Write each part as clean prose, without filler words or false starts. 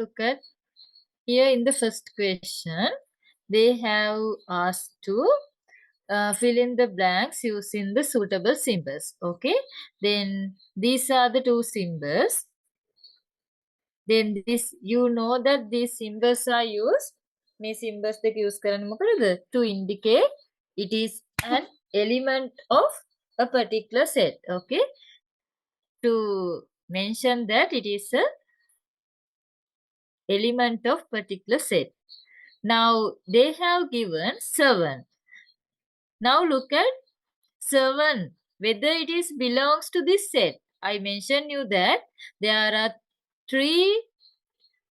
look at here in the first question. They have asked to fill in the blanks using the suitable symbols. Okay. Then these are the two symbols. Then this, you know that these symbols are used. මේ symbols දෙක use කරන්නේ මොකටද? To indicate it is an element of a particular set. Okay. To mention that it is a element of particular set. Now they have given 7. Now look at 7. Whether it is belongs to this set. I mentioned you that there are 3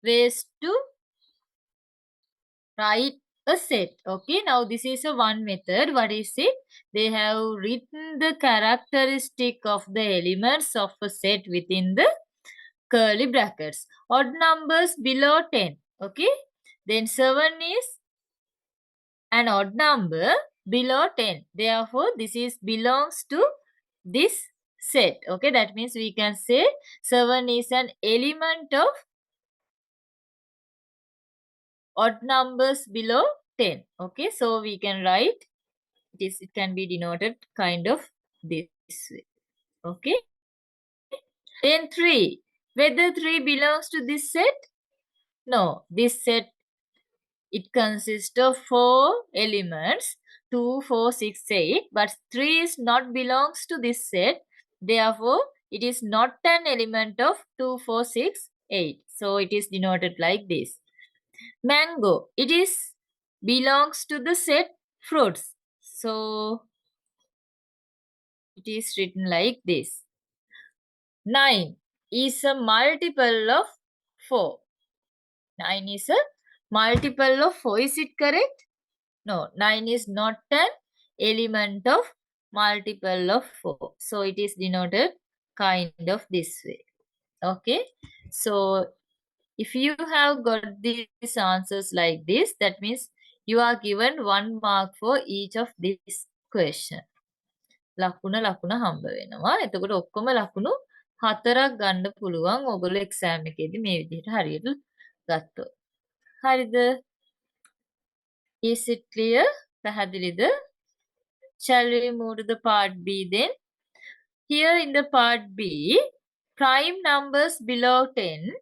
ways to write a set. Okay, now this is a one method. What is it? They have written the characteristic of the elements of a set within the curly brackets. Odd numbers below 10. Okay, then 7 is an odd number below 10. Therefore, this is belongs to this set. Okay, that means we can say 7 is an element of odd numbers below 10. Okay, so we can write this, it can be denoted kind of this way. Okay, then 3. Whether 3 belongs to this set? No, this set, it consists of 4 elements, 2, 4, 6, 8, but 3 is not belongs to this set. Therefore, it is not an element of 2, 4, 6, 8. So it is denoted like this. Mango, it is belongs to the set fruits. So it is written like this. 9 is a multiple of 4. 9 is a multiple of 4. Is it correct? No, 9 is not an element of multiple of 4. So it is denoted kind of this way. Okay. So if you have got these answers like this, that means you are given 1 mark for each of these question. ලකුණ හම්බ වෙනවා. එතකොට ඔක්කොම ලකුණු 4ක් ගන්න පුළුවන් ඔයගොල්ලෝ එක්සෑම් එකේදී මේ විදිහට හරියට ගත්තොත්. හරිද? Is it clear? පැහැදිලිද? Shall we move to the part B then? Here in the part B, prime numbers below 10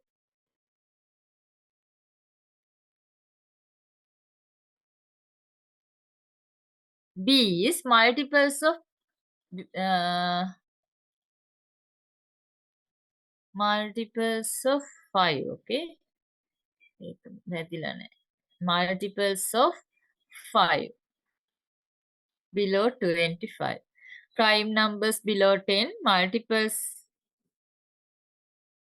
B is multiples of multiples of 5. Okay, multiples of 5 below 25. Prime numbers below 10, multiples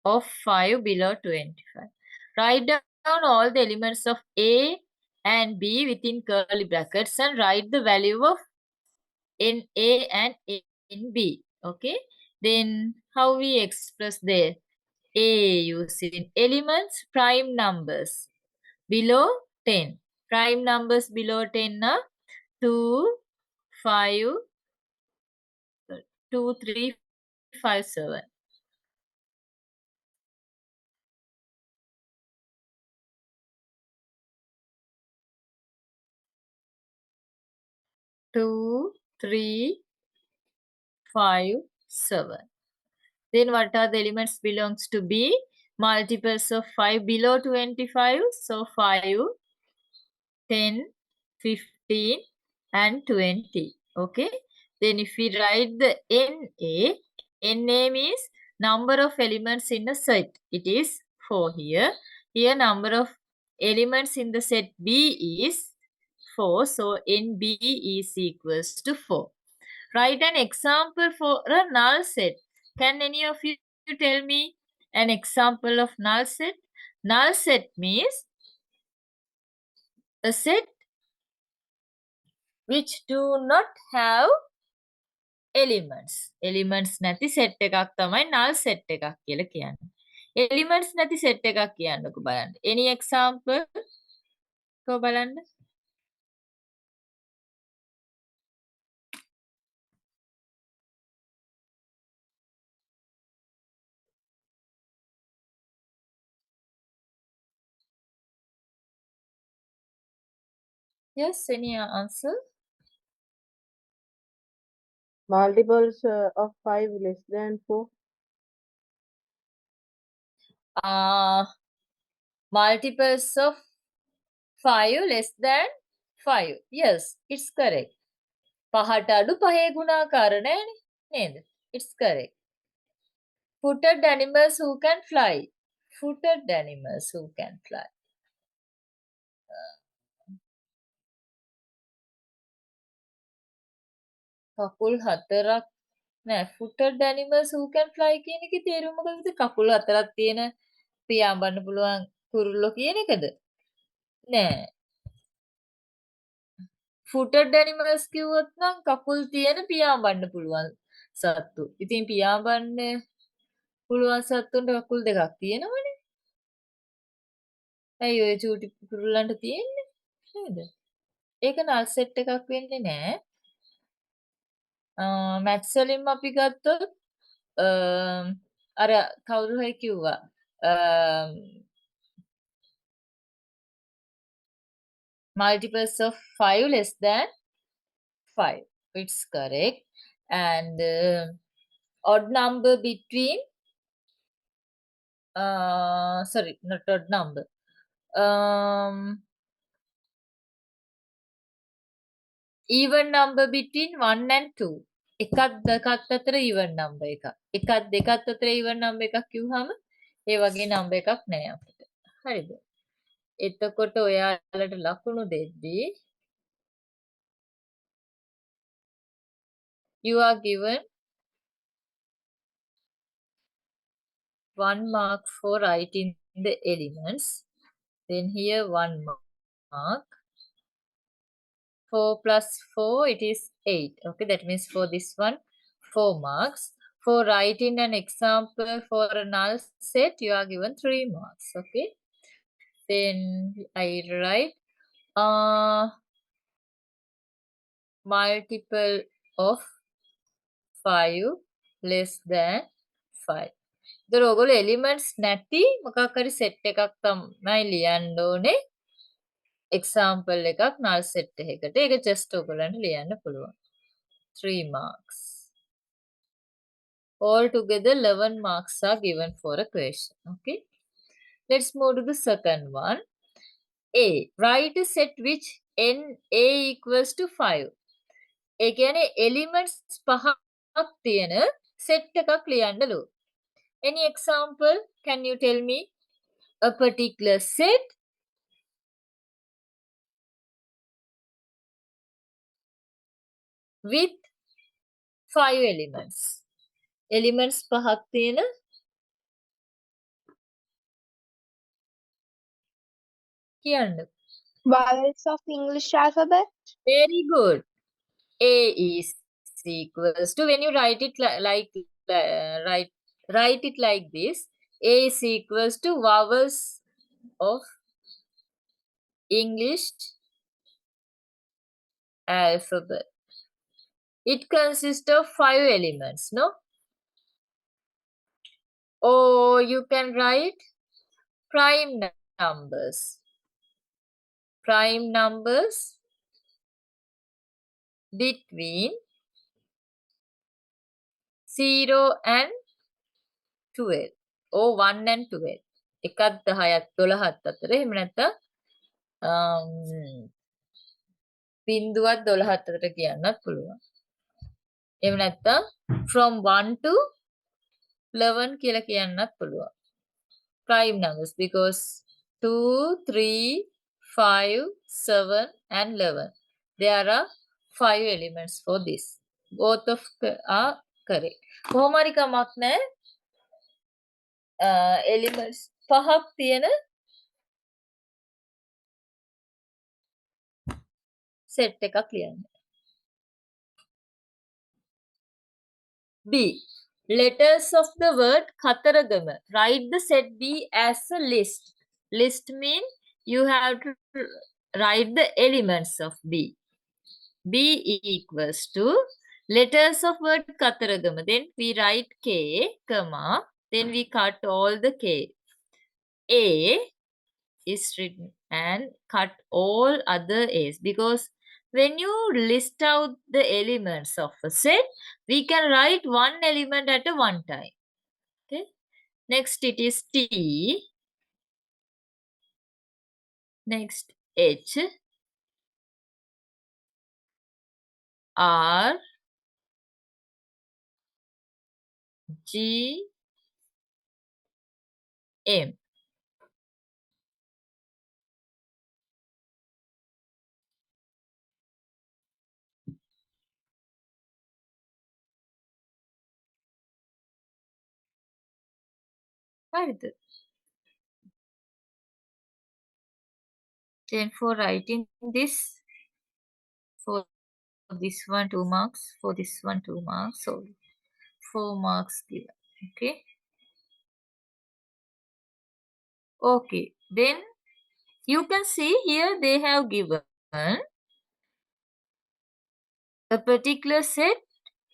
of 5 below 25. Write down all the elements of A and B within curly brackets and write the value of NA and NB. Okay, then how we express there? A using elements, prime numbers below 10. Prime numbers below 10 are 2, 5, 2, 3, 5, 7. Two, 3, 5, 7. Then what are the elements belongs to B? Multiples of 5 below 25. So 5, 10, 15 and 20. Okay. Then if we write the NA means number of elements in a set. It is 4 here. Here number of elements in the set B is 4. So NB is equals to 4. Write an example for a null set. Can any of you tell me an example of null set? Null set means a set which do not have elements. Elements නැති set එකක් තමයි null set එකක් කියලා කියන්නේ. Elements නැති set එකක් කියන්නකෝ බලන්න. Any example? කො බලන්න. Yes, any answer? Multiples of 5 less than 4. Multiples of 5 less than 5. Yes, it's correct. පහට අඩු පහේ ගුණාකාර නෑනේ නේද? It's correct. Footed animals who can fly. Footed animals who can fly. කකුල් හතරක් නෑ. Footed animals who can fly කියන එකේ තේරුම මොකද? කකුල් හතරක් තියෙන පියාඹන්න පුළුවන් කුරුල්ලෝ කියන එකද? නෑ. Footed animals කිව්වොත් නම් කකුල් තියෙන පියාඹන්න පුළුවන් සත්තු. ඉතින් පියාඹන්න පුළුවන් සත්තුන්ට කකුල් දෙකක් තියෙනවනේ. ඇයි ඔය චූටි කුරුල්ලන්ට තියෙන්නේ? නේද? ඒක නල් සෙට් එකක් වෙන්නේ නෑ. මැත්ස් වලින්ම අපි ගත්තොත් අර කවුරු හරි කිව්වා multiples of 5 less than 5. It's correct. And odd number between sorry, not odd number. Even number between 1 and 2. එකත් දෙකත් අතර even number එකක්. එකත් දෙකත් අතර even number එකක් කිව්වහම ඒ වගේ number එකක් නෑ අපිට. හරිද? එතකොට ඔයාලට ලකුණු දෙද්දී you are given 1 mark for writing the elements. Then here 1 mark. 4 plus 4, it is 8. Okay, that means for this one, 4 marks. For writing an example for a null set, you are given 3 marks. Okay, then I write multiple of 5 less than 5. ඒතර ඔයගොල්ලෝ elements නැති මොකක් හරි set එකක් තමයි ලියන්න ඕනේ. example එකක් null set එකකට. ඒක just ඔයගොල්ලන්ට ලියන්න පුළුවන්. 3 marks. Altogether 11 marks are given for a question. Okay. Let's move to the second one. A. Write a set which n a equals to 5. ඒ කියන්නේ elements පහක් තියෙන set එකක් ලියන්නලු. Any example? Can you tell me a particular set with 5 elements? Elements පහක් තියෙන කියන්න. Vowels of English alphabet. Very good. A is equals to, when you write it write it like this, A is equals to vowels of English alphabet. It consists of 5 elements, no? Or you can write prime numbers. Prime numbers between 0 and 12. Or 1 and 12. එකත් 10ත් 12ත් අතර එහෙම නැත්නම් බිංදුවත් 12ත් අතර කියන්නත් පුළුවන්. එහෙම නැත්නම් from 1 to 11 කියලා කියන්නත් පුළුවන්. Prime numbers because 2, 3, 5, 7 and 11. There are 5 elements for this. Both of are correct. කොහොම හරි කමක් නැහැ. elements පහක් තියෙන set එකක් ලියන්න. B. Letters of the word ඛතරගම. Write the set B as a list. List means you have to write the elements of B. B equals to letters of word ඛතරගම. Then we write K, comma. Then we cut all the K. A is written and cut all other A's, because when you list out the elements of a set, we can write one element at a one time. Okay. Next it is T. Next H, R, G, M. Right. Then for writing this, for this one 2 marks, for this one 2 marks, so 4 marks given. Okay. Okay. Then you can see here they have given a particular set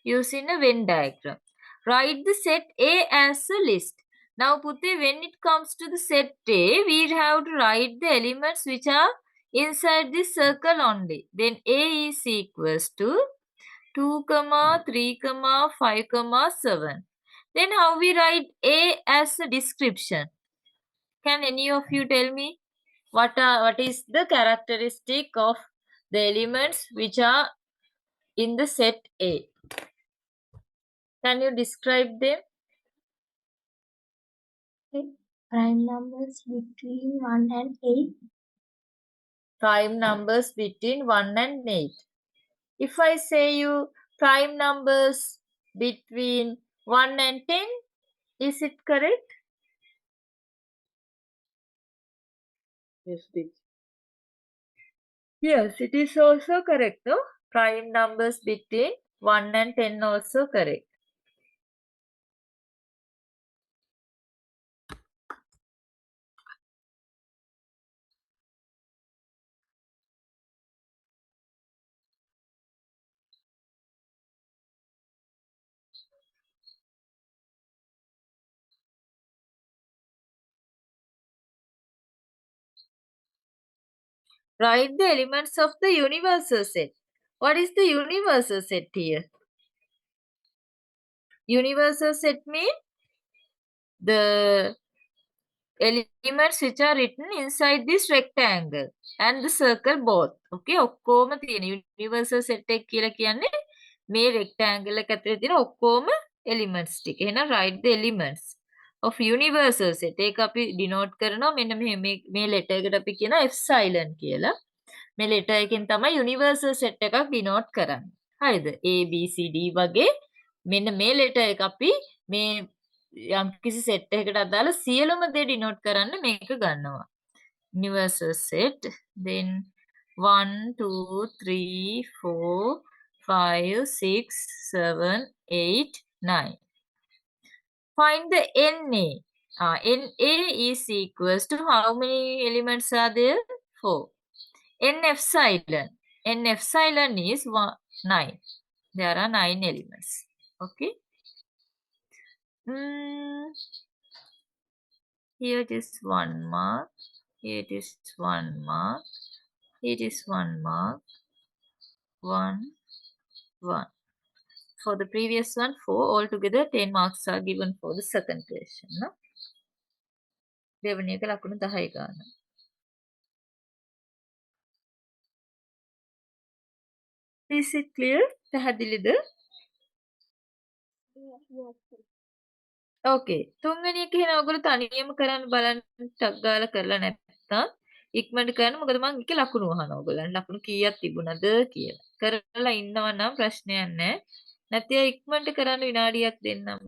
using a Venn diagram. Write the set A as a list. Now, Putti, when it comes to the set A, we have to write the elements which are inside this circle only. Then A is equals to 2, 3, 5, 7. Then how we write A as a description? Can any of you tell me what is the characteristic of the elements which are in the set A? Can you describe them? Okay. Prime numbers between 1 and 8. Prime numbers between 1 and 8. If I say you prime numbers between 1 and 10, is it correct? Yes, teacher. Yes, it is also correct. No? Prime numbers between 1 and 10 also correct. Write the elements of the universal set. What is the universal set here? Universal set means the elements which are written inside this rectangle and the circle both. Okay, ඔක්කොම තියෙන universal set එක කියලා කියන්නේ මේ rectangle එක ඇතුලේ තියෙන ඔක්කොම elements ටික. එහෙනම් write the elements of universal set. ඒක අපි denote කරනවා මෙන්න මේ letter එකට අපි කියනවා epsilon කියලා. මේ letter එකෙන් තමයි universal set එකක් denote කරන්නේ. හරිද? A B C D වගේ මෙන්න මේ letter එක අපි මේ යම්කිසි set එකකට අදාළ සියලුම දේ denote කරන්න මේක ගන්නවා. Universal set, then 1 2 3 4 5 6 7 8 9. Find the NA. NA is equals to how many elements are there? 4. N epsilon. N epsilon is 9. There are 9 elements. Okay. Here it is 1 mark. Here it is 1 mark. It is 1 mark. 1, 1. For the previous one, 4. Altogether, 10 marks are given for the second question. No? දෙවැනි එක ලකුණු 10 ගන්න. Is it clear? පැහැදිලිද? Okay. තුන්වෙනි එක එහෙනම් ඔයගොල්ලෝ තනියම කරන්න බලන්න ටක් ගාලා කරලා නැත්නම් ඉක්මනට කරන්න. මොකද මම එකේ ලකුණු අහනවා ඔයගොල්ලන්. ලකුණු කීයක් තිබුණද කියලා. කරලා ඉන්නව නම් ප්‍රශ්නයක් නැහැ. නැත්නම් ඉක්මනට කරන්න විනාඩියක් දෙන්නම්.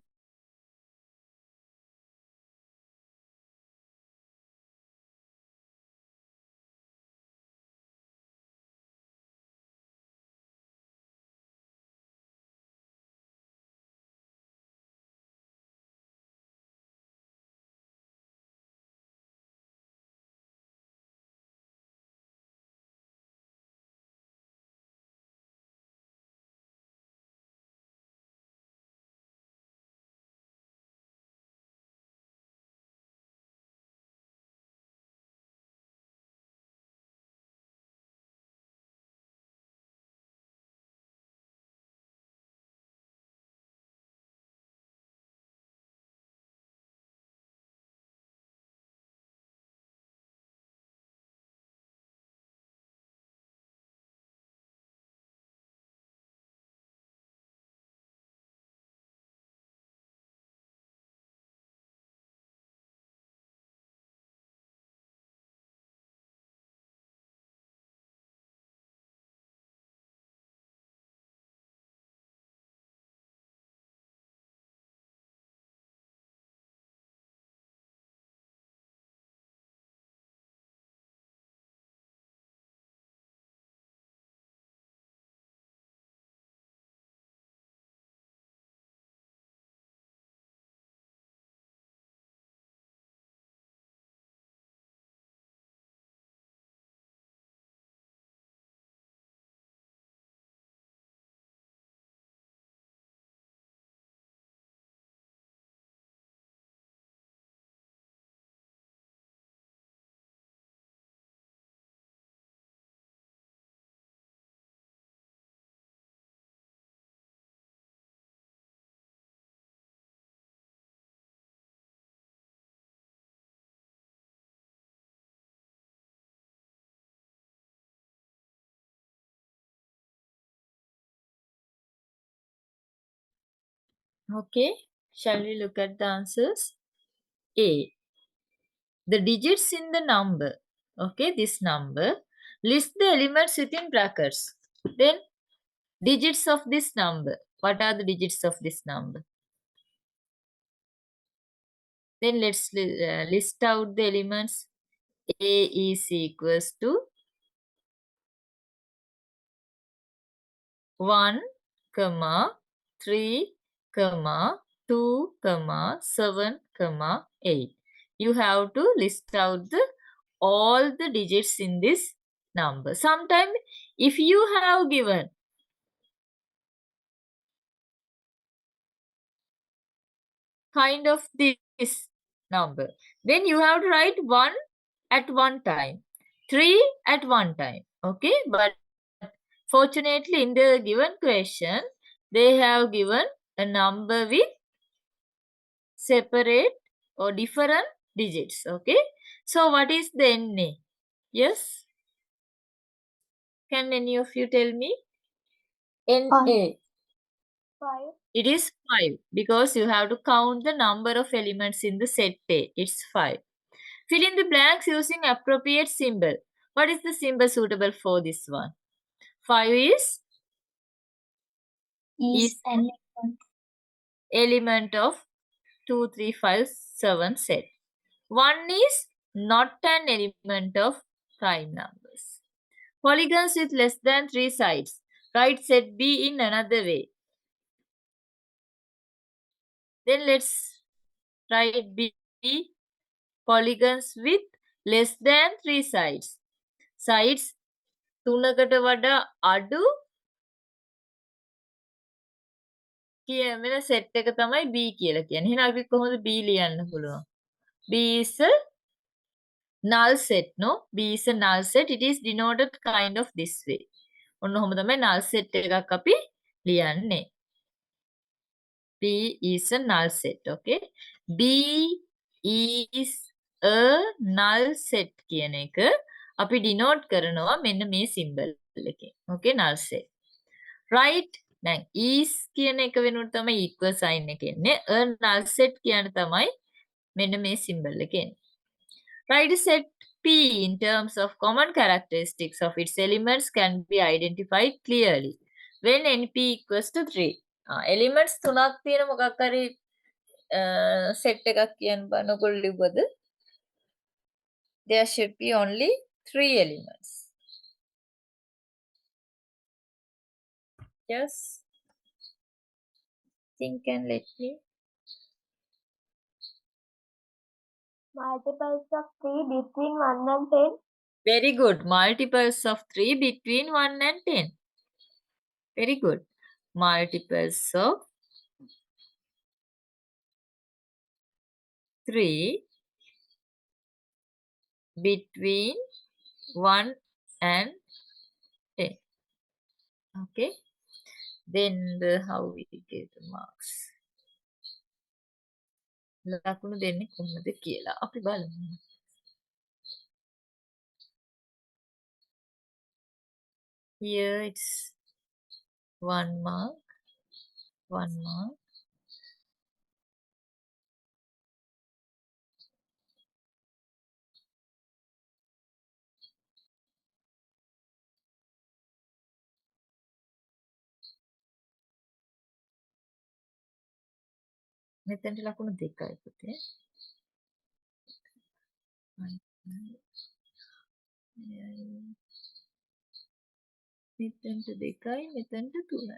Okay, shall we look at the answers? A. The digits in the number. Okay, this number. List the elements within brackets. Then digits of this number. What are the digits of this number? Then let's list out the elements. A is equals to 1, 3, 2, 7, 8. You have to list out all the digits in this number. Sometimes if you have given kind of this number, then you have to write 1 at one time, 3 at one time. Okay, but fortunately in the given question, they have given a number with separate or different digits. Okay, so what is the NA? Yes, can any of you tell me? NA. 5. It is 5 because you have to count the number of elements in the set A. It's 5. Fill in the blanks using appropriate symbol. What is the symbol suitable for this one? 5 is An element of 2, 3, 5, 7 set. 1 is not an element of prime numbers. Polygons with less than 3 sides. Write set B in another way. Then let's write B. Polygons with less than 3 sides. Sides 3කට වඩා අඩු කියන set එක තමයි B කියලා කියන්නේ. එහෙනම් අපි කොහොමද B ලියන්න පුළුවන්? B is a null set, no? B is a null set. It is denoted kind of this way. ඔන්න ඔහොම තමයි null set එකක් අපි ලියන්නේ. B is a null set, okay? B is a null set කියන එක අපි denote කරනවා මෙන්න මේ symbol එකෙන්. Okay, null set. Right? දැන් is කියන එක වෙනුවට තමයි equal sign එක එන්නේ. A null set කියන තමයි මෙන්න මේ symbol එක එන්නේ. Write set P in terms of common characteristics of its elements can be identified clearly when NP equals to 3. elements 3ක් තියෙන මොකක් හරි set එකක් කියන්න බලනකොට ලිව්වද? There should be only 3 elements. Yes. Think and let me. multiples of 3 between 1 and 10. Very good. Multiples of 3 between 1 and 10. Very good. Multiples of 3 between 1 and 10. Okay. Then how we get the marks? ලකුණු දෙන්නේ කොහොමද කියලා අපි බලමු. Here it's 1 mark, 1 mark. මෙතනට ලකුණු දෙකයි පුතේ. මෙතනට දෙකයි මෙතනට තුනයි.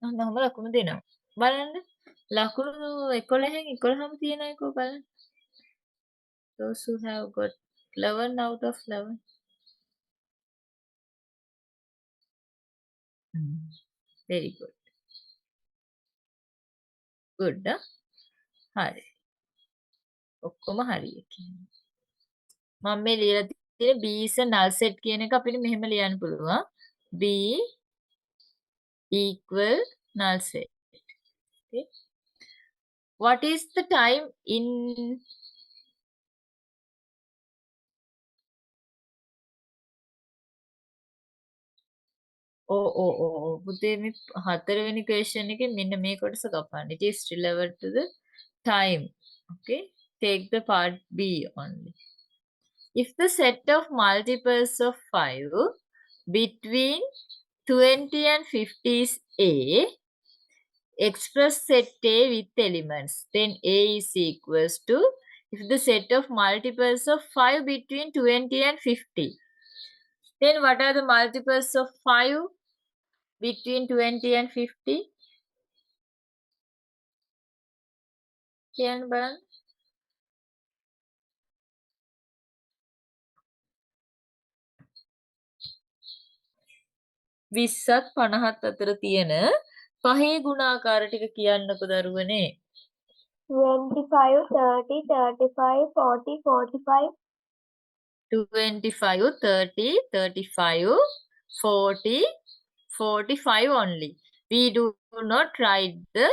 අන්නම ලකුණු දෙනවා. බලන්න. ලකුණු 11න් 11ම තියෙන එකෝ බලන්න. Those who have got 11 out of 11. Very good. Good. හරි. ඔක්කොම හරි කියන්නේ. මම මේ ලියලා තියෙන B is a null set කියන එක අපිට මෙහෙම ලියන්න පුළුවන්. B equal null set. Okay. What is the time in පුතේ මේ හතරවෙනි question එකේ මෙන්න මේ කොටස කපන්න. It is relevant to the time. Okay, take the part B only. If the set of multiples of 5 between 20 and 50 is A, express set A with elements, then A is equals to, if the set of multiples of 5 between 20 and 50, then what are the multiples of 5 between 20 and 50? කියන්න බලන්න. 20ත් 50ත් අතර තියෙන පහේ ගුණාකාර ටික කියන්නකො දරුවනේ. 25, 30, 35, 40, 45. 25, 30, 35, 40, 45 only. We do not write the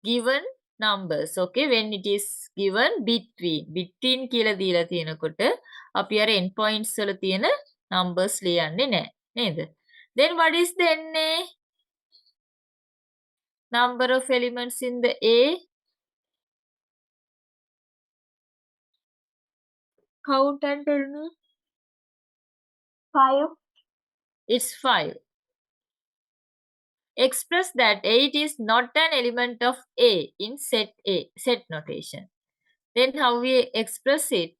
given numbers. Okay, when it is given between කියලා දීලා තියෙනකොට අපි අර end points වල තියෙන numbers ලියන්නේ නැහැ නේද? Then what is the NA? Number of elements in the A? Count and tell me. 5. It's 5. Express that 8 is not an element of A in set A, set notation. Then how we express it?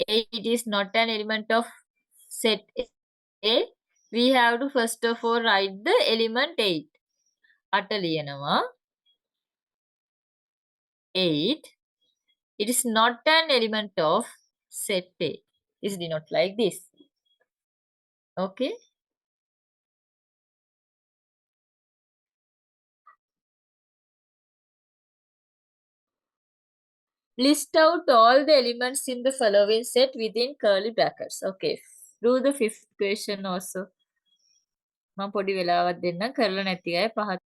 8 is not an element of set A. We have to first of all write the element 8. අට ලියනවා. 8. It is not an element of set A. Is it not like this? Okay. List out all the elements in the following set within curly brackets. Okay. Do the fifth question also. මම පොඩි වෙලාවක් දෙන්නම් කරලා නැති අය පහත්.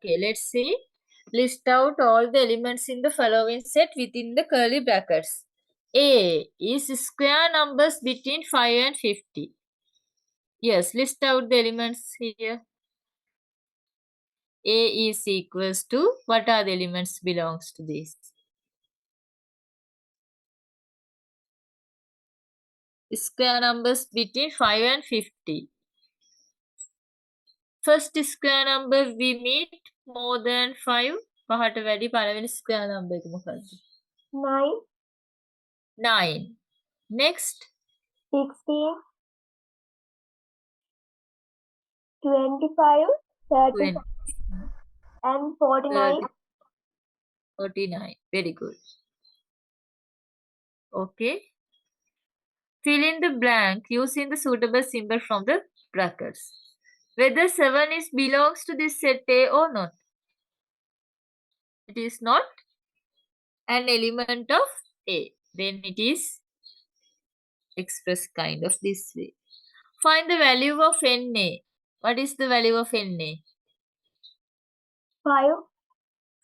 Okay, let's see. List out all the elements in the following set within the curly brackets. A is square numbers between 5 and 50. Yes, list out the elements here. A is equals to, what are the elements belongs to this? Square numbers between 5 and 50. First square number we meet more than 5. පහට වැඩි පළවෙනි square number එක මොකක්ද? 9. 9. Next. 16. 25. 30. 20. And 49. 49. Very good. Okay. Fill in the blank using the suitable symbol from the brackets. Whether 7 is belongs to this set A or not. It is not an element of A. Then it is expressed kind of this way. Find the value of NA. What is the value of NA? 5.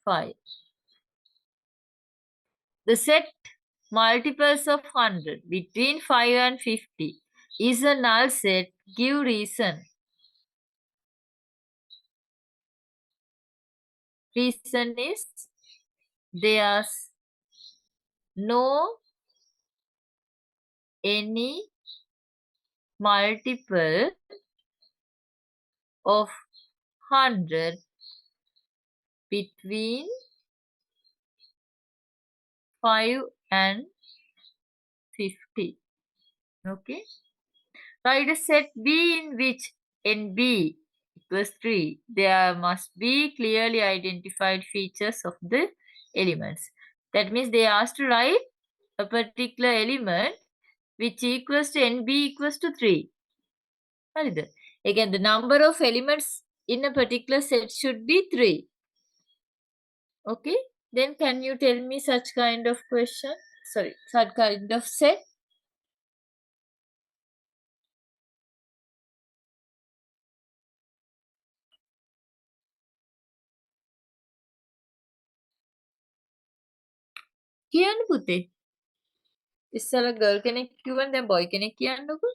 5. The set multiples of 100 between 5 and 50 is a null set. Give reason. Reason is there's no any multiple of 100 between 5 and 50. Okay. Write a set B in which NB equals 3. There must be clearly identified features of the elements. That means they asked to write a particular element which equals to NB equals to 3. Again, the number of elements in a particular set should be 3. Okay. Then can you tell me such kind of question? Sorry, such kind of set? කියන්න පුතේ. ඉස්සර girl කෙනෙක් කිව්වනේ දැන් බොයි කෙනෙක් කියන්නකෝ.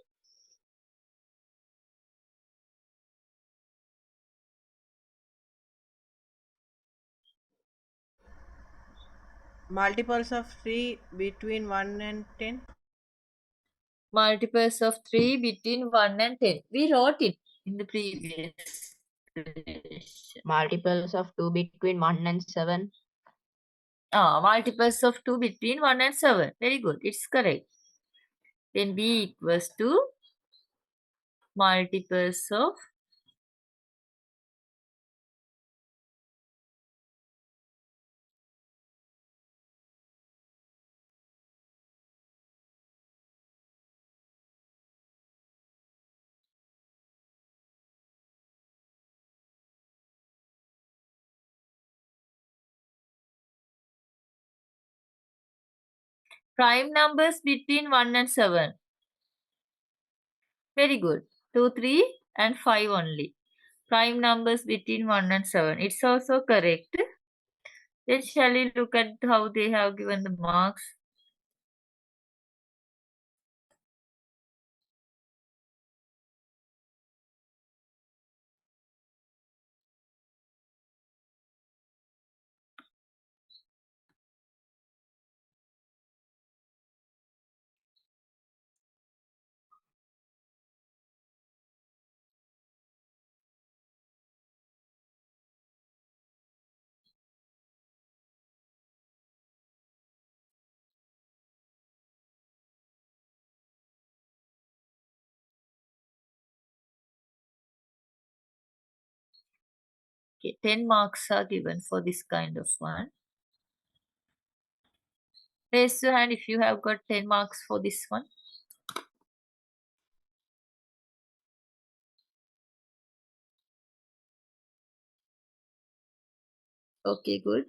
Multiples of 3 between 1 and 10. Multiples of 3 between 1 and 10. We wrote it in the previous session. Multiples of 2 between 1 and 7. Multiples of 2 between 1 and 7. Very good. It's correct. Then B equals to multiples of prime numbers between 1 and 7. Very good. 2, 3 and 5 only. Prime numbers between 1 and 7. It's also correct. Then shall we look at how they have given the marks? Okay, 10 marks are given for this kind of one. Raise your hand if you have got 10 marks for this one. Okay, good.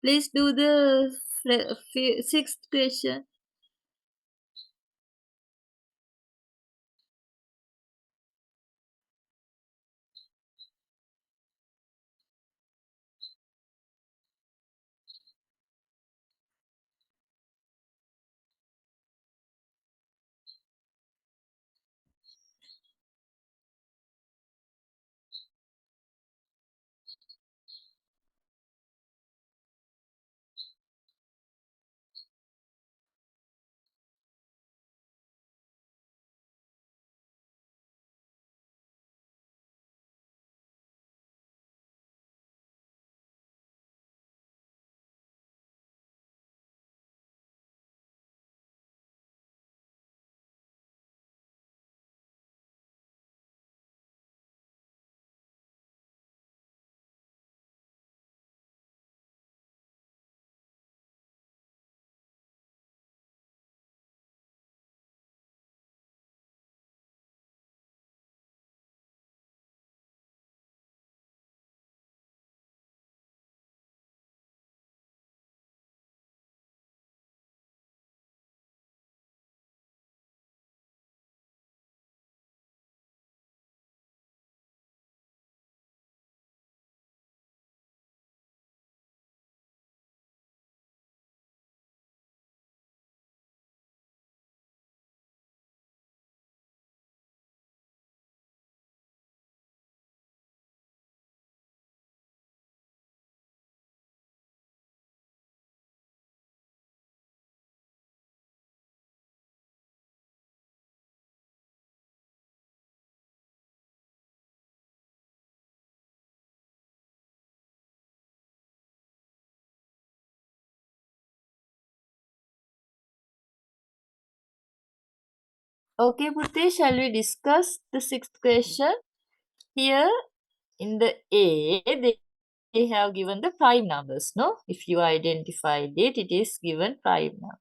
Please do the sixth question. Okay, Putti, shall we discuss the sixth question? Here in the A, they have given the prime numbers, no? If you identified it, it is given prime number.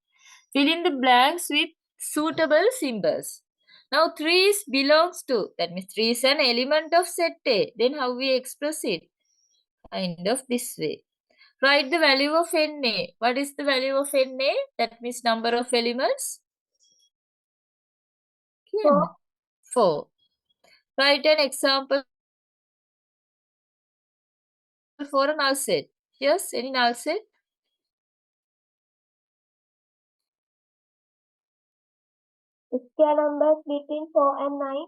Fill in the blanks with suitable symbols. Now 3 is belongs to, that means 3 is an element of set A. Then how we express it? Kind of this way. Write the value of NA. What is the value of NA? That means number of elements. 4. 4. Write an example for a null set. Yes, any null set? Square numbers between 4 and 9.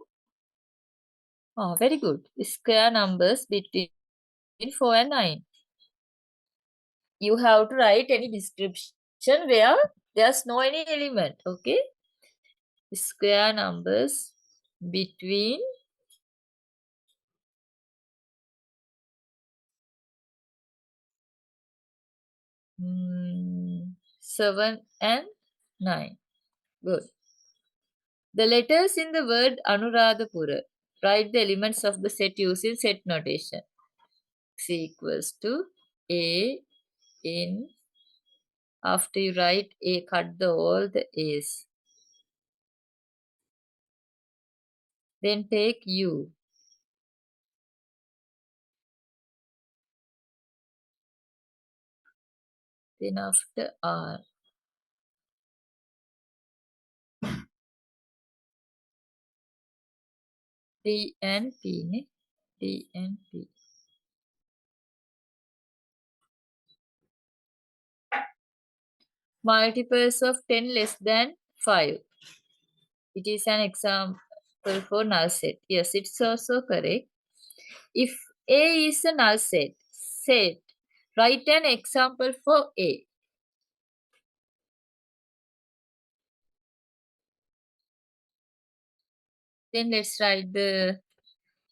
Oh, very good. Square numbers between 4 and 9. You have to write any description where there's no any element. Okay? Square numbers between 7 and 9. Good. The letters in the word Anuradhapura. Write the elements of the set using set notation. X equals to A in. After you write A, cut all the A's. Then take U. Then after R. D and P. Ne? D and P. Multiples of 10 less than 5. It is an example for null set. Yes, it's also correct. If A is a null set, write an example for A. Then let's write the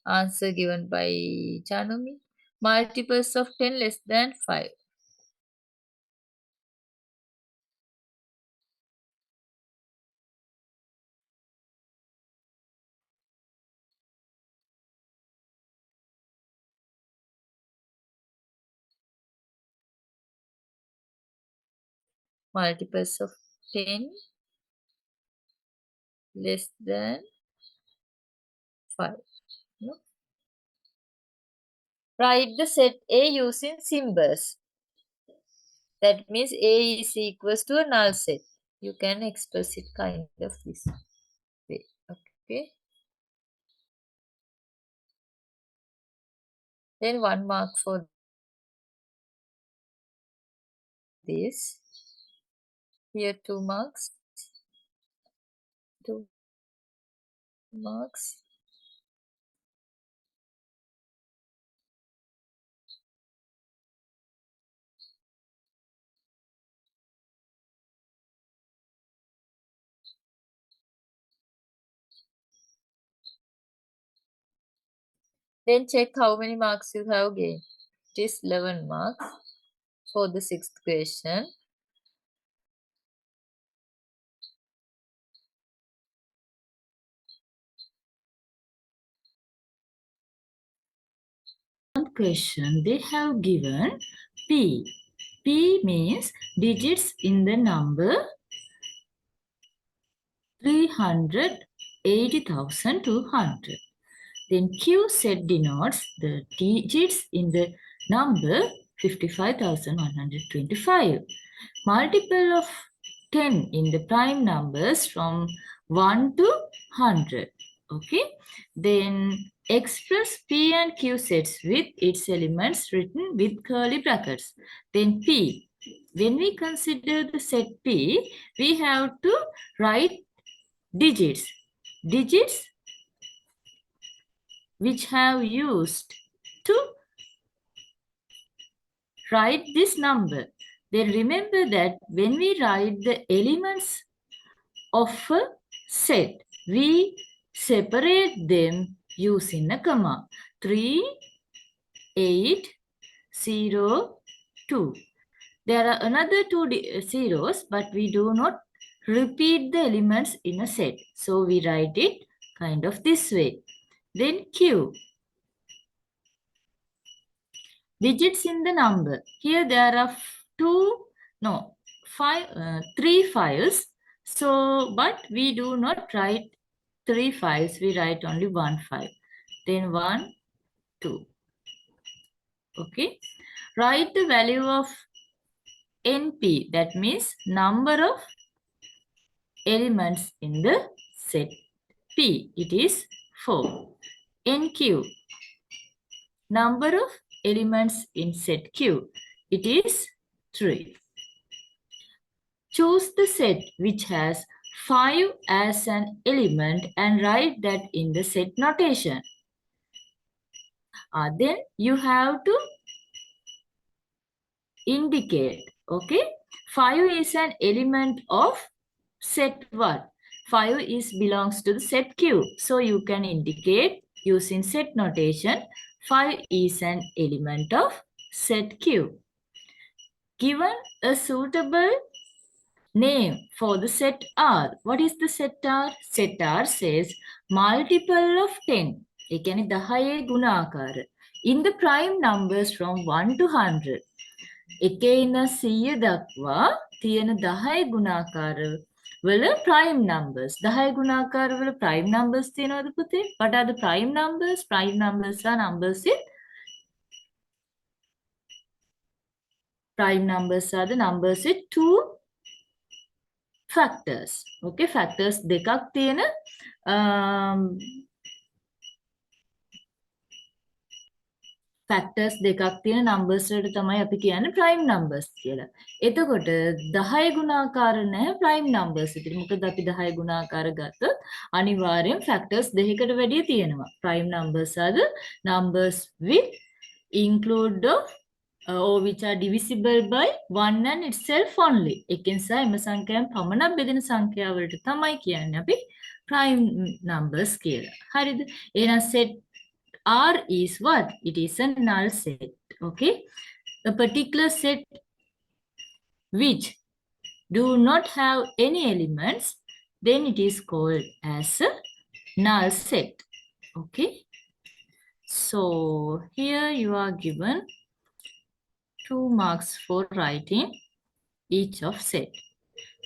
answer given by Janumi. Multiples of 10 less than 5. Multiples of 10 less than 5. No? Write the set A using symbols. That means A is equals to a null set. You can express it kind of this way. Okay. Then 1 mark for this. Here 2 marks. 2 marks. Then check how many marks you have gained. It is 11 marks for the sixth question. Question they have given P. P means digits in the number 380,200. Then Q set denotes the digits in the number 55,125. Multiple of 10 in the prime numbers from 1 to 100. Okay. Then express P and Q sets with its elements written with curly brackets. Then P. When we consider the set P, we have to write digits. Digits which have used to write this number. Then remember that when we write the elements of a set, we separate them using a comma. 3, 8, 0, 2. There are another two zeros, but we do not repeat the elements in a set. So we write it kind of this way. Then Q. Digits in the number. Here there are three files. So, but we do not write 3 files. We write only 1 file. Then 1, 2. Okay. Write the value of NP. That means number of elements in the set P. It is 4. NQ. Number of elements in set Q. It is 3. Choose the set which has 5 as an element and write that in the set notation. Then you have to indicate, okay? 5 is an element of set what? 5 belongs to the set Q. So you can indicate using set notation. 5 is an element of set Q. Given a suitable name for the set R. What is the set R? Set R says multiple of 10. ඒ කියන්නේ 10 ගුණාකාර. In the prime numbers from 1 to 100. එකේ ඉඳන් 100 දක්වා තියෙන 10 ගුණාකාර වල prime numbers. 10 ගුණාකාර වල prime numbers තියෙනවද පුතේ? What are the prime numbers? Prime numbers are numbers with prime numbers are the numbers with 2 factors. Okay, factors දෙකක් තියෙන factors දෙකක් තියෙන numbers වලට තමයි අපි කියන්නේ prime numbers කියලා. එතකොට 10 ගුණාකාර නැහැ prime numbers විතර. මොකද අපි 10 ගුණාකාර ගත්තොත් අනිවාර්යෙන් factors දෙකකට වැඩිය තියෙනවා. Prime numbers are the numbers with include of or which are divisible by 1 and itself only. එකෙන් සහ එම සංඛ්‍යාවෙන් පමණක් බෙදෙන සංඛ්‍යා වලට තමයි කියන්නේ අපි prime numbers කියලා. හරිද? එහෙනම් set R is what? It is a null set. Okay. A particular set which do not have any elements, then it is called as a null set. Okay. So here you are given 2 marks for writing each of set.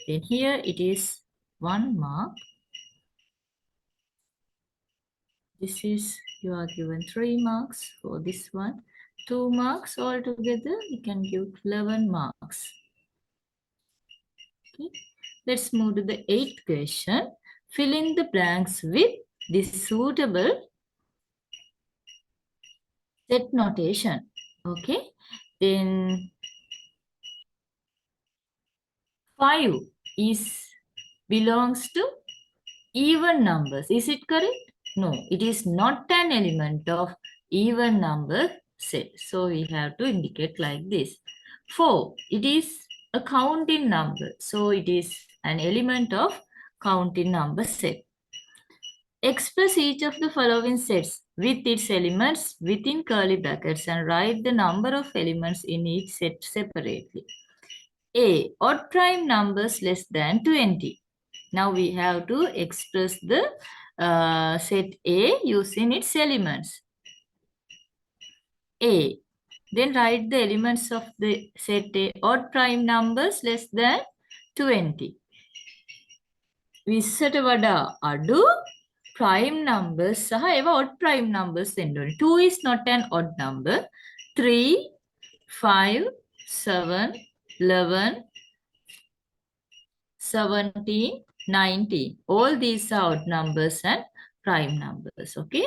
Then here it is 1 mark. This is, you are given 3 marks for this one. 2 marks altogether, you can give 11 marks. Okay. Let's move to the 8th question. Fill in the blanks with this suitable set notation. Okay. Then 5 belongs to even numbers. Is it correct? No, it is not an element of even number set. So we have to indicate like this. 4, it is a counting number. So it is an element of counting number set. Express each of the following sets with its elements within curly brackets and write the number of elements in each set separately. A, odd prime numbers less than 20. Now we have to express the set A using its elements. A. Then write the elements of the set A, odd prime numbers less than 20. 20ට වඩා අඩු prime numbers සහ ඒවා odd prime numbers වෙන්න ඕනේ. 2 is not an odd number. 3, 5, 7, 11, 17, 19. All these are odd numbers and prime numbers. Okay.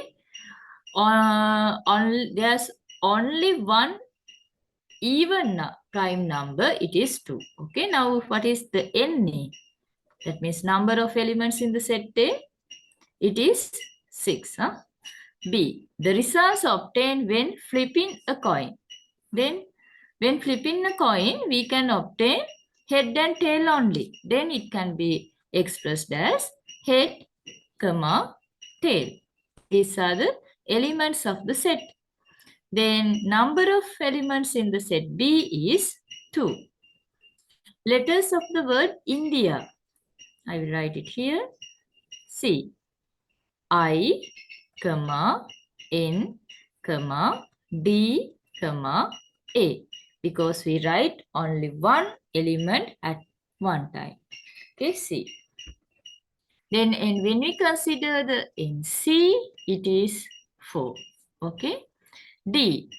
There's only one even prime number. It is 2. Okay. Now what is the NA? That means number of elements in the set A. It is 6. Huh? B. The results obtained when flipping a coin. Then when flipping a coin, we can obtain head and tail only. Then it can be expressed as head, comma, tail. These are the elements of the set. Then number of elements in the set B is 2. Letters of the word India. I will write it here. See, I, comma, N, comma, D, comma, A. Because we write only one element at one time. Okay, C. Then and when we consider the NC, it is 4. Okay. D.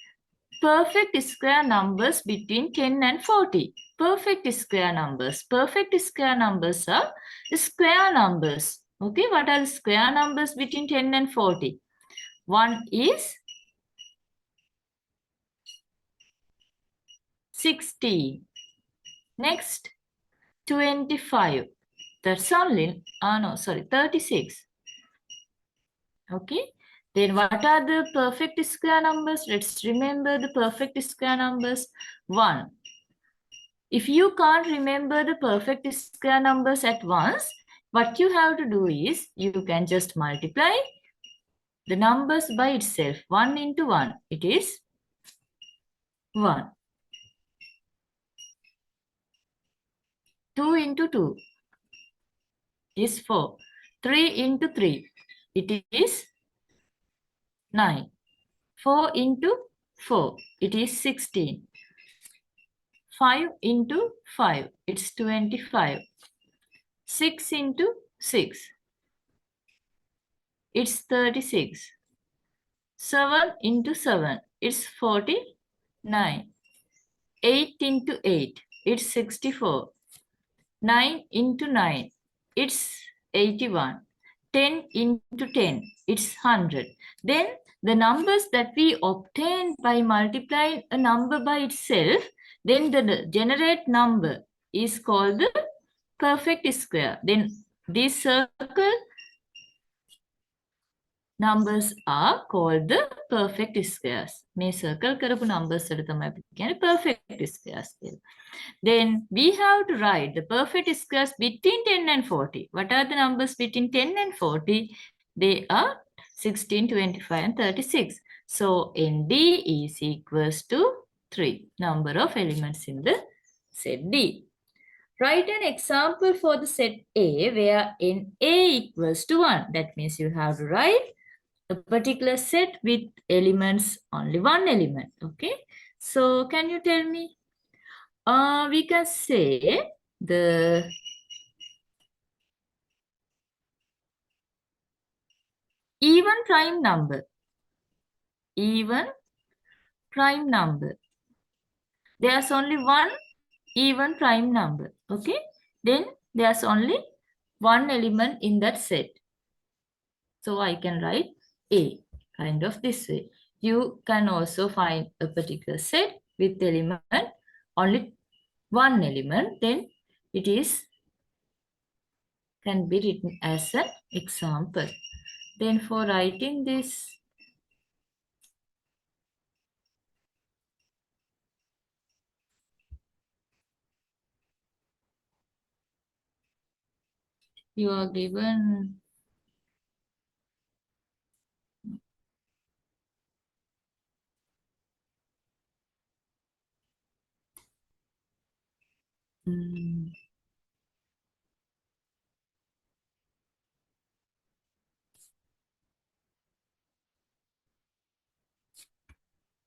Perfect square numbers between 10 and 40. Perfect square numbers. Perfect square numbers are square numbers. Okay, what are the square numbers between 10 and 40? One is 16. Next, 25. That's only, no, sorry, 36. Okay. Then what are the perfect square numbers? Let's remember the perfect square numbers. 1. If you can't remember the perfect square numbers at once, what you have to do is you can just multiply the numbers by itself. 1 into 1, it is 1. 2 into 2 is 4. 3 into 3, it is 9. 4 into 4, it is 16. 5 into 5, it's 25. 6 into 6, it's 36. 7 into 7, it's 49. 8 into 8, it's 64. 9 into 9, it's 81. 10 into 10, it's 100. Then the numbers that we obtain by multiplying a number by itself, then the generate number is called the perfect square. Then these circle numbers are called the perfect squares. මේ circle කරපු numbers වල තමයි අපි කියන්නේ perfect squares කියලා. Then we have to write the perfect squares between 10 and 40. What are the numbers between 10 and 40? They are 16, 25 and 36. So ND is equals to 3. Number of elements in the set D. Write an example for the set A where NA equals to 1. That means you have to write a particular set with elements, only one element. Okay. So can you tell me? We can say the even prime number. Even prime number. There's only one even prime number. Okay. Then there's only one element in that set. So I can write A kind of this way. You can also find a particular set with element, only one element, then it is can be written as an example. Then for writing this, you are given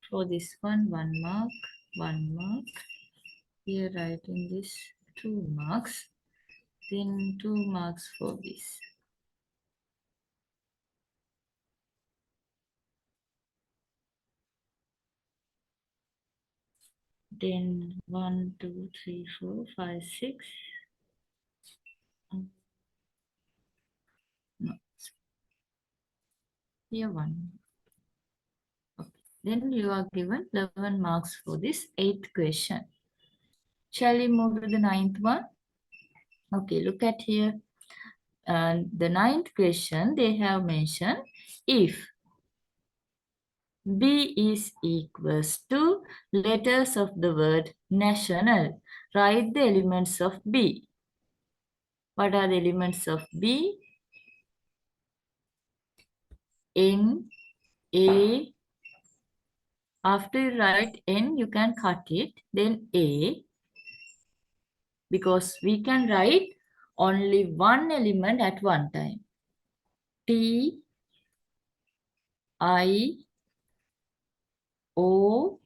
for this one 1 mark, 1 mark. Here writing this 2 marks, then 2 marks for this. Then 1, 2, 3, 4, 5, 6. No. Here 1. Okay. Then you are given 11 marks for this 8th question. Shall we move to the 9th one? Okay, look at here. The 9th question, they have mentioned if B is equals to letters of the word national, write the elements of B. What are the elements of B? N, A. After you write N, you can cut it. Then A. Because we can write only one element at one time. T, I, O,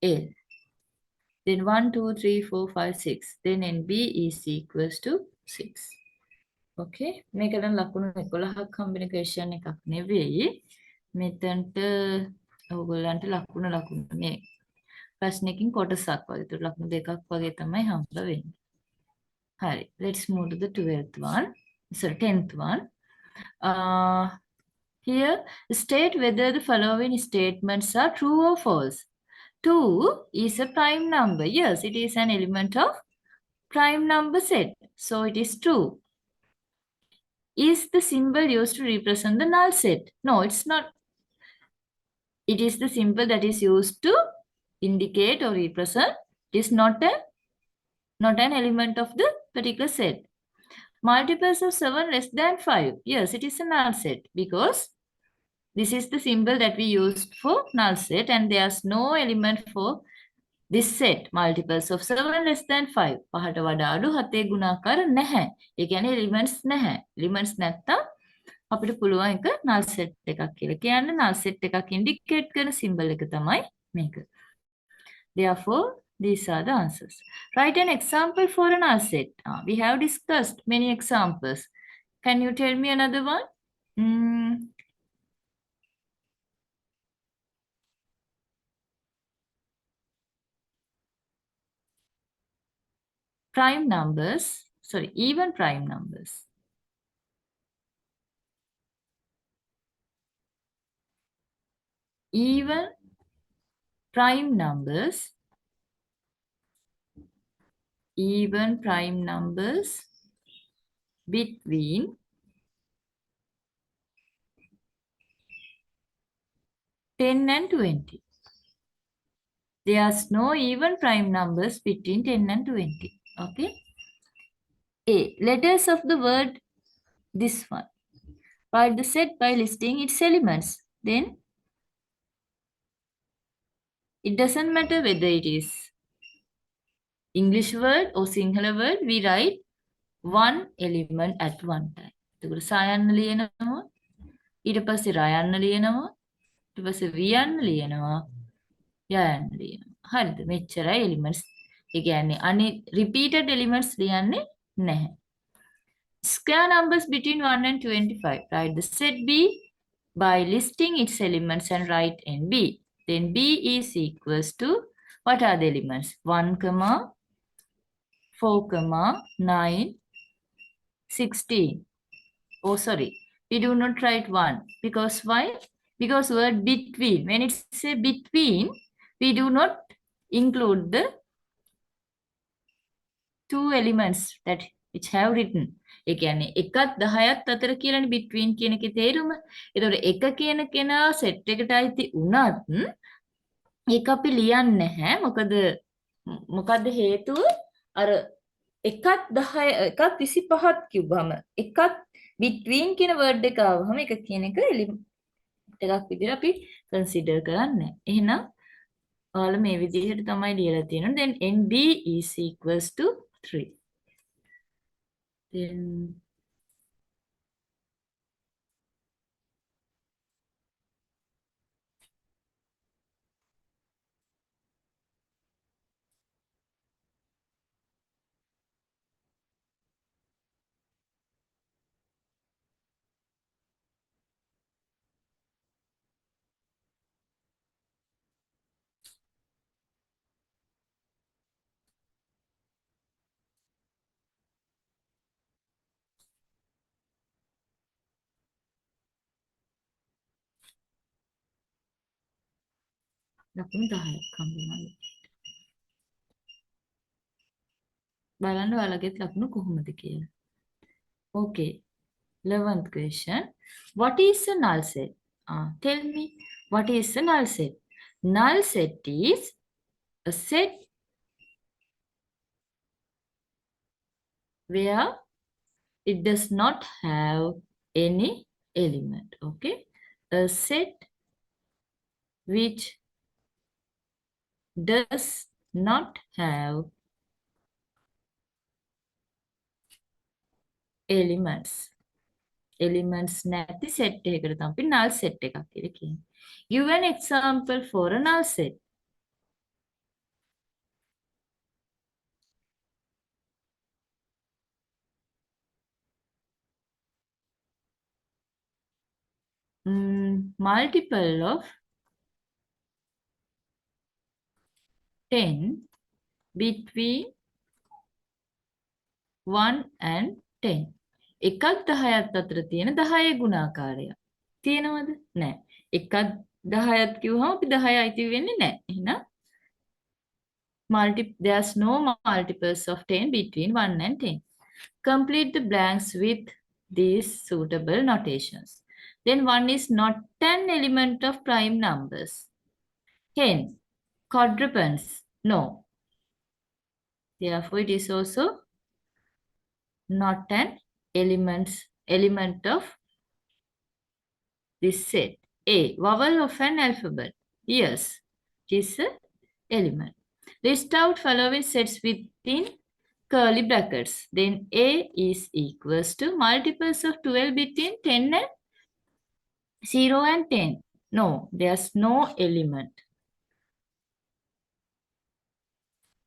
L. Then 1, 2, 3, 4, 5, 6. Then NB is equals to 6. Okay. මේක දැන් ලකුණු 11ක් හම්බෙන question එකක් නෙවෙයි. මෙතනට ඔයගොල්ලන්ට ලකුණු මේ ප්‍රශ්නකින් කොටසක් වගේ. ඒතර ලකුණු දෙකක් වගේ තමයි හම්බ වෙන්නේ. හරි. Let's move to the 12th one. Sorry, 10th one. Here, state whether the following statements are true or false. 2 is a prime number. Yes, it is an element of prime number set. So it is true. Is the symbol used to represent the null set? No, it's not. It is the symbol that is used to indicate or represent. It is not an element of the particular set. Multiples of 7 less than 5. Yes, it is a null set because this is the symbol that we used for null set and there's no element for this set. Multiples of 7 less than 5. පහට වඩා අඩු 7 ගුණාකාර නැහැ. ඒ කියන්නේ elements නැහැ. Elements නැත්තම් අපිට පුළුවන් එක null set එකක් කියලා. කියන්නේ null set එකක් indicate කරන symbol එක තමයි මේක. Therefore, these are the answers. Write an example for a null set. We have discussed many examples. Can you tell me another one? Prime numbers, sorry, even prime numbers. Even prime numbers, even prime numbers between 10 and 20. There's no even prime numbers between 10 and 20. Okay. A. Letters of the word this one. Write the set by listing its elements. Then it doesn't matter whether it is English word or Sinhala word, we write one element at one time. එතකොට සයන්න ලියනවා ඊට පස්සේ රයන්න ලියනවා ඊට පස්සේ වියන්න ලියනවා යයන්න ලියනවා. හරිද? මෙච්චරයි elements. ඒ කියන්නේ අනි repeated elements ලියන්නේ නැහැ. Square numbers between 1 and 25. Write the set B by listing its elements and write NB. Then B is equals to, what are the elements? 1, 4, 9, 16. Oh, sorry. We do not write 1. Because why? Because word between. When it's say between, we do not include the two elements that which have written. ඒ කියන්නේ 1ත් 10ත් අතර කියලානේ between කියන එකේ තේරුම. ඒතකොට 1 කියන කෙනා set එකට අයිති වුණත් ඒක අපි ලියන්නේ නැහැ. මොකද හේතුව අර 1ත් 10 1ත් 25ත් කිව්වම 1ත් between කියන word එක ආවම 1 කියන එක එලිමන්ට් එකක් විදිහට අපි consider කරන්නේ. එහෙනම් ඔයාලා මේ විදිහට තමයි ලියලා තියෙනවා. Then NB is equals to 3. Then ලකුණු 10ක් හම්බුනා. බලන්න ඔයාලගේ ලකුණු කොහොමද කියලා. Okay. 11th question. What is a null set? Tell me, what is a null set? Null set is a set where it does not have any element. Okay. A set which does not have elements. Elements නැති set එකකට තමයි null set එකක් කියලා කියන්නේ. Give an example for a null set. Multiple of 10 between 1 and 10. එකත් 10ත් අතර තියෙන 10 ගුණාකාරය. තියෙනවද? නැහැ. එකත් 10ත් කිව්වම අපි 10 අයිති වෙන්නේ නැහැ. එහෙනම් there's no multiples of 10 between 1 and 10. Complete the blanks with these suitable notations. Then 1 is not an element of prime numbers. Hence, quadruples, no. Therefore, it is also not an element of this set. A, vowel of an alphabet. Yes, it is an element. List out following sets within curly brackets. Then A is equals to multiples of 12 between 10 and 0 and 10. No, there's no element.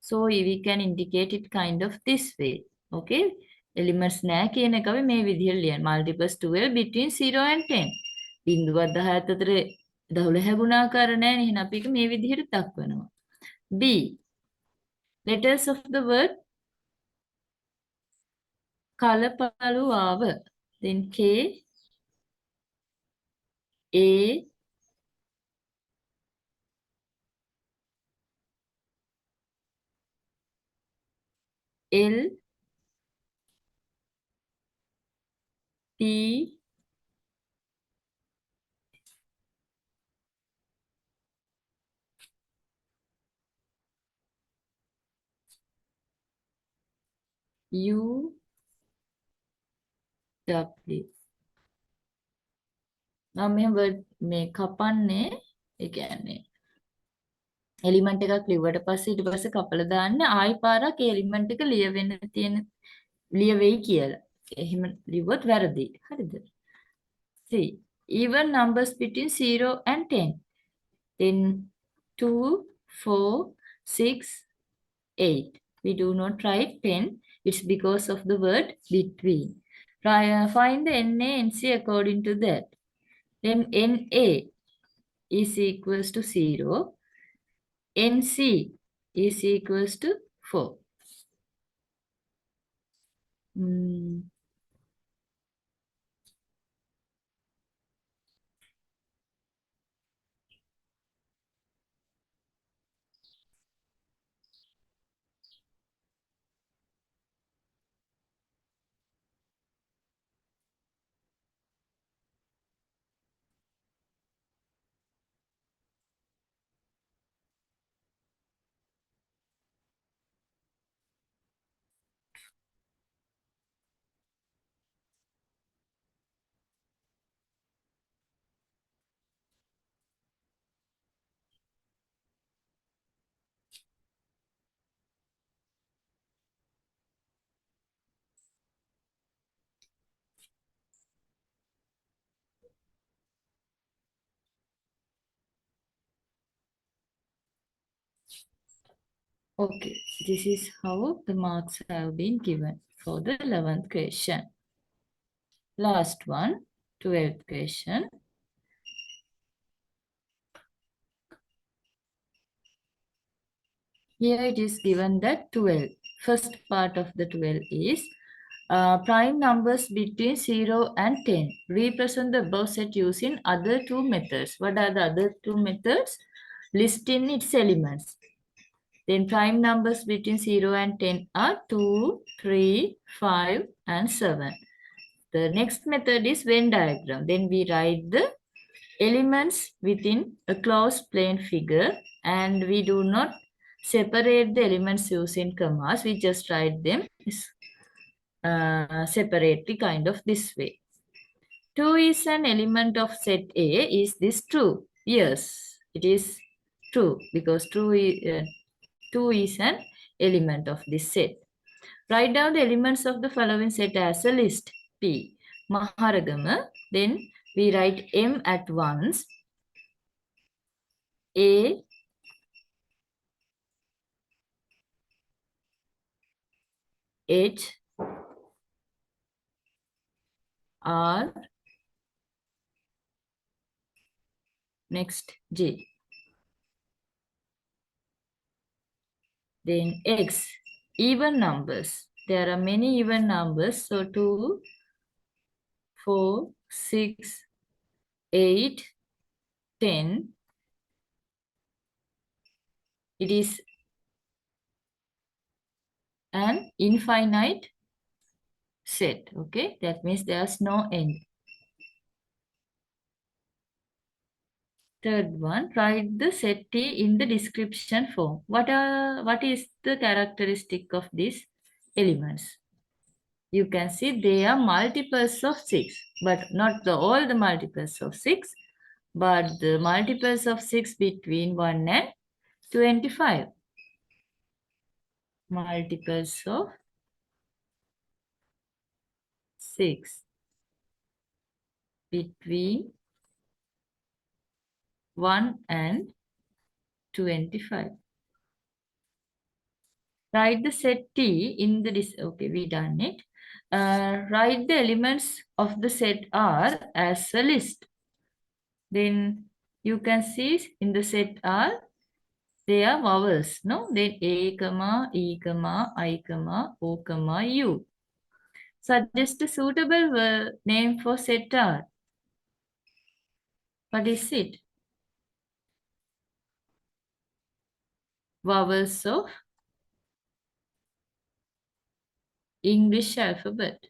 So we can indicate it kind of this way. Okay? Elements නැහැ කියන එක අපි මේ විදිහට ලියන්න. Multiples 12 between 0 and 10. බිංදුවත් 10ත් අතර 12 ගුණාකාර නැහැ නේ. එහෙනම් අපි ඒක මේ විදිහට දක්වනවා. B. Letters of the word කලපලුවාව. Then K, A, L, P, U, W. නම් මේ word මේ කපන්නේ ඒ කියන්නේ එලිමන්ට් එකක් ලිව්වට පස්සේ ඊට පස්සේ කපලා දාන්න ආයි පාරක් ඒ එලිමන්ට් එක ලියවෙන්න තියෙන ලියවෙයි කියලා. එහෙම ලිව්වොත් වැරදි. හරිද? See, even numbers between 0 and 10. Then 2, 4, 6, 8. We do not write 10. It's because of the word between. Find the NA, NC according to that. Then NA is equals to 0. NC is equals to 4. Okay, this is how the marks have been given for the 11th question. Last one, 12th question. Here it is given that 12. First part of the 12 is prime numbers between 0 and 10. Represent the above set using other two methods. What are the other two methods? Listing its elements. Then prime numbers between 0 and 10 are 2, 3, 5, and 7. The next method is Venn diagram. Then we write the elements within a closed plane figure, and we do not separate the elements using commas. We just write them separately, kind of this way. 2 is an element of set A. Is this true? Yes, it is true because 2 is an element of this set. Write down the elements of the following set as a list. P. Maharagama. Then we write M at once. A. H. R. Next J. Then X. Even numbers. There are many even numbers. So 2, 4, 6, 8, 10. It is an infinite set. Okay, that means there's no end. Third one, write the set T in the description form. What is the characteristic of these elements? You can see they are multiples of 6, but not all the multiples of 6, but the multiples of 6 between 1 and 25. Multiples of 6 between 1 and 25. Write the set T in the okay, we done it. Write the elements of the set R as a list. Then you can see in the set R, they are vowels, no? Then A, E, I, O, U. Suggest a suitable name for set R. What is it? Vowels of English alphabet.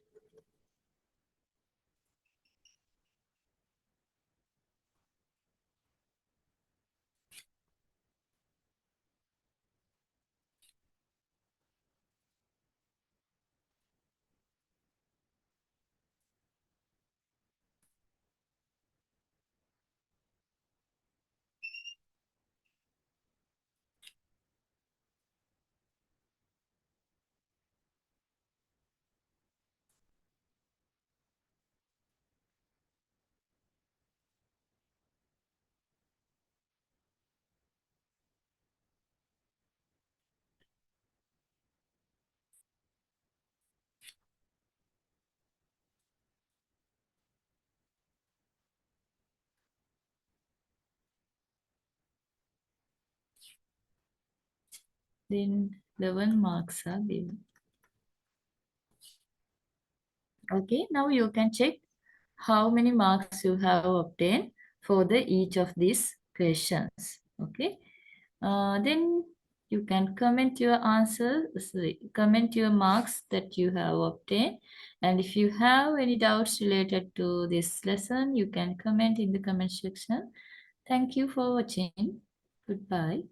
Then 11 marks are given. Okay, now you can check how many marks you have obtained for each of these questions. Okay, then you can comment your answer, comment your marks that you have obtained. And if you have any doubts related to this lesson, you can comment in the comment section. Thank you for watching. Goodbye.